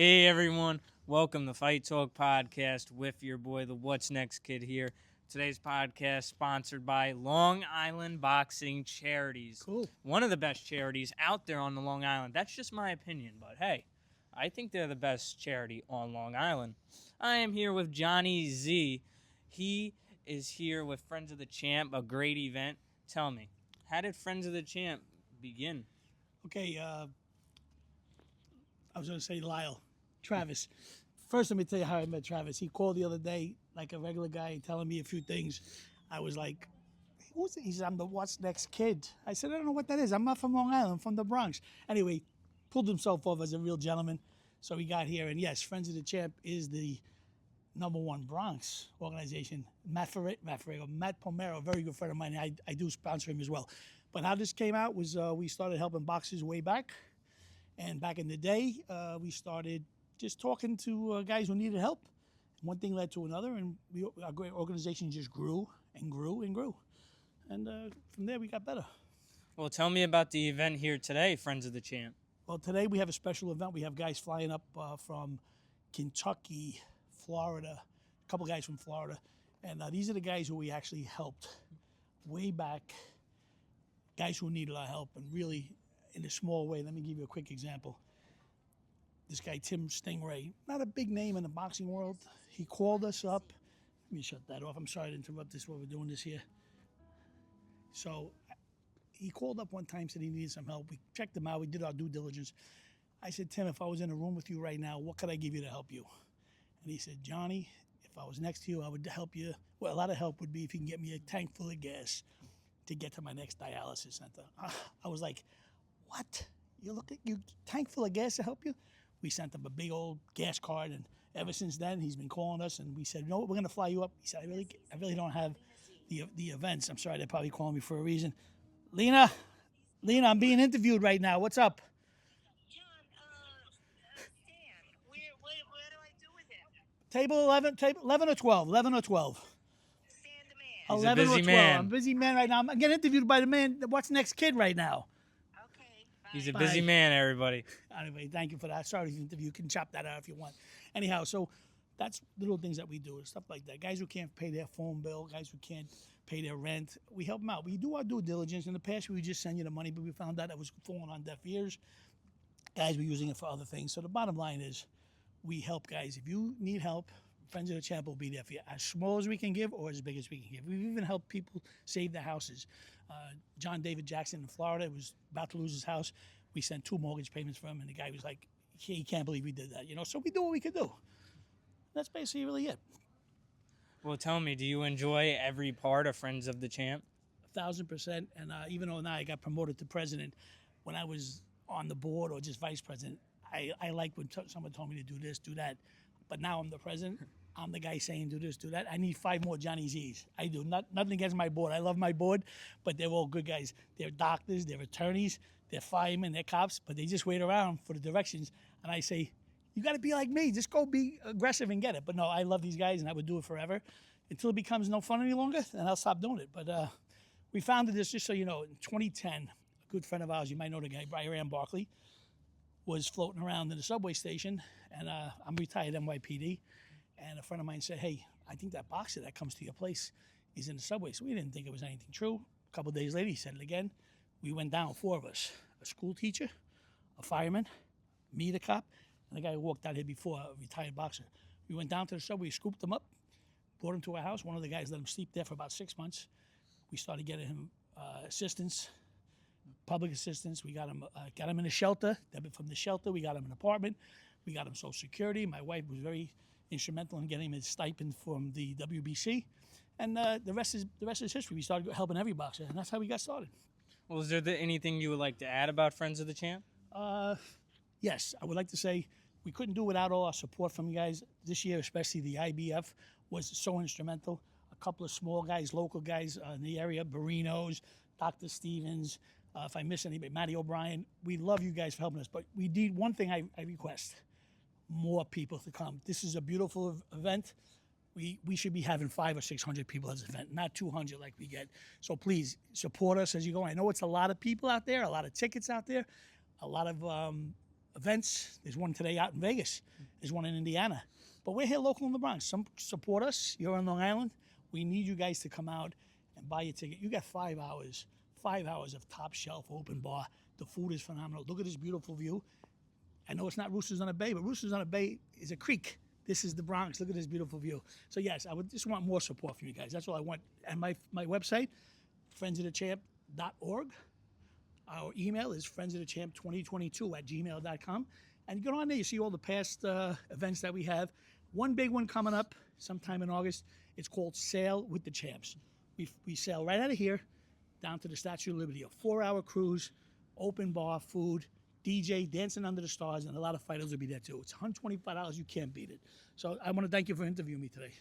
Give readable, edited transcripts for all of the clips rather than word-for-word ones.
Hey everyone, welcome to Fight Talk Podcast with your boy, the What's Next Kid here. Today's podcast sponsored by Long Island Boxing Charities. Cool. One of the best charities out there on the Long Island. That's just my opinion, but hey, I think they're the best charity on Long Island. I am here with Johnny Z. He is here with Friends of the Champ, a great event. Tell me, how did Friends of the Champ begin? Okay, I was going to say Lyle. Travis. First, let me tell you how I met Travis. He called the other day like a regular guy telling me a few things. I was like, who's it? He said, I'm the What's Next Kid. I said, I don't know what that is. I'm not from Long Island. I'm from the Bronx. Anyway, pulled himself off as a real gentleman. So he got here. And yes, Friends of the Champ is the #1 Bronx organization. Matt Pomero, a very good friend of mine. I do sponsor him as well. But how this came out was we started helping boxers way back. And back in the day, we started just talking to guys who needed help. One thing led to another, and our great organization just grew and grew and grew. And from there, we got better. Well, tell me about the event here today, Friends of the Champ. Well, today we have a special event. We have guys flying up from Kentucky, Florida, a couple guys from Florida. And these are the guys who we actually helped way back, guys who needed our help, and really in a small way. Let me give you a quick example. This guy, Tim Stingray, not a big name in the boxing world. He called us up. Let me shut that off. I'm sorry to interrupt this while we're doing this here. So he called up one time, said he needed some help. We checked him out. We did our due diligence. I said, Tim, if I was in a room with you right now, what could I give you to help you? And he said, Johnny, if I was next to you, I would help you. Well, a lot of help would be if you can get me a tank full of gas to get to my next dialysis center. I was like, what? You tank full of gas to help you? We sent him a big old gas card, and ever since then he's been calling us. And we said, you know what, we're gonna fly you up. He said, I really don't have the events. I'm sorry, they're probably calling me for a reason. Lena, I'm being interviewed right now. What's up? John, Stan, where do I do with him? Table 11 or 12. 11 or 12. Stan the man. He's a 11 or busy 12. man. I'm a busy man right now. I'm getting interviewed by the man, What's Next Kid right now. Okay, He's a bye. busy Bye. man, everybody. Anyway, thank you for that. Sorry for the interview. You can chop that out if you want. Anyhow, so that's little things that we do and stuff like that. Guys who can't pay their phone bill, guys who can't pay their rent, we help them out. We do our due diligence. In the past, we would just send you the money, but we found out that was falling on deaf ears. Guys were using it for other things. So the bottom line is we help guys. If you need help, Friends of the Champ will be there for you, as small as we can give or as big as we can give. We've even helped people save their houses. John David Jackson in Florida was about to lose his house. We sent 2 mortgage payments for him, and the guy was like, he can't believe we did that. So we do what we could do. That's basically really it. Well, tell me, do you enjoy every part of Friends of the Champ? 1,000%. And even though now I got promoted to president, when I was on the board or just vice president, I like when someone told me to do this, do that. But now I'm the president. I'm the guy saying do this, do that. I need 5 more Johnny Z's. I do. Nothing against my board. I love my board, but they're all good guys. They're doctors, they're attorneys, they're firemen, they're cops, but they just wait around for the directions. And I say, you got to be like me. Just go be aggressive and get it. But no, I love these guys, and I would do it forever until it becomes no fun any longer, and I'll stop doing it. But we founded this, just so you know, in 2010. A good friend of ours, you might know the guy, Brian Barkley, was floating around in the subway station, and I'm retired NYPD. And a friend of mine said, hey, I think that boxer that comes to your place is in the subway. So we didn't think it was anything true. A couple of days later, he said it again. We went down, 4 of us, a school teacher, a fireman, me, the cop, and the guy who walked out here before, a retired boxer. We went down to the subway, scooped him up, brought him to our house. One of the guys let him sleep there for about 6 months. We started getting him assistance, public assistance. We got him in a shelter. From the shelter, we got him an apartment. We got him Social Security. My wife was very instrumental in getting him his stipend from the WBC, and the rest is history. We started helping every boxer, and that's how we got started. Well, is there anything you would like to add about Friends of the Champ? Yes, I would like to say we couldn't do without all our support from you guys this year, especially the IBF was so instrumental. A couple of small guys, local guys in the area, Barrinos, Dr. Stevens. If I miss anybody, Matty O'Brien. We love you guys for helping us, but we need one thing I request. More people to come. This is a beautiful event. We should be having 500 or 600 people at this event, not 200 like we get. So please support us as you go. I know it's a lot of people out there, a lot of tickets out there, a lot of events. There's one today out in Vegas. There's one in Indiana. But we're here local in the Bronx. Some support us. You're on Long Island. We need you guys to come out and buy your ticket. You got 5 hours of top shelf open bar. The food is phenomenal. Look at this beautiful view. I know it's not Roosters on a Bay, but Roosters on a Bay is a creek. This is the Bronx. Look at this beautiful view. So yes, I would just want more support from you guys. That's all I want. And my website, friendsofthechamp.org. Our email is friendsofthechamp2022@gmail.com. And you go on there, you see all the past events that we have. One big one coming up sometime in August. It's called Sail with the Champs. We sail right out of here down to the Statue of Liberty. A 4-hour cruise, open bar, food, DJ, dancing under the stars, and a lot of fighters will be there too. It's $125. You can't beat it. So I want to thank you for interviewing me today.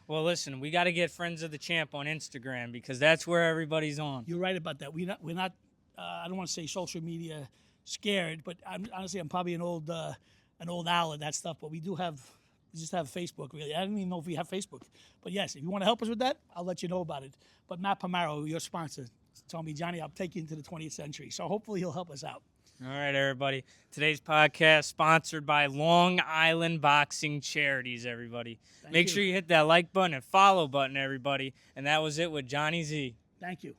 Well, listen, we got to get Friends of the Champ on Instagram because that's where everybody's on. You're right about that. We're not. I don't want to say social media scared, but honestly, I'm probably an old owl at that stuff. But we just have Facebook. Really, I don't even know if we have Facebook. But yes, if you want to help us with that, I'll let you know about it. But Matt Pomaro, your sponsor, told me, Johnny, I'll take you into the 20th century. So hopefully he'll help us out. All right, everybody. Today's podcast sponsored by Long Island Boxing Charities, everybody. Make sure you hit that like button and follow button, everybody. And that was it with Johnny Z. Thank you.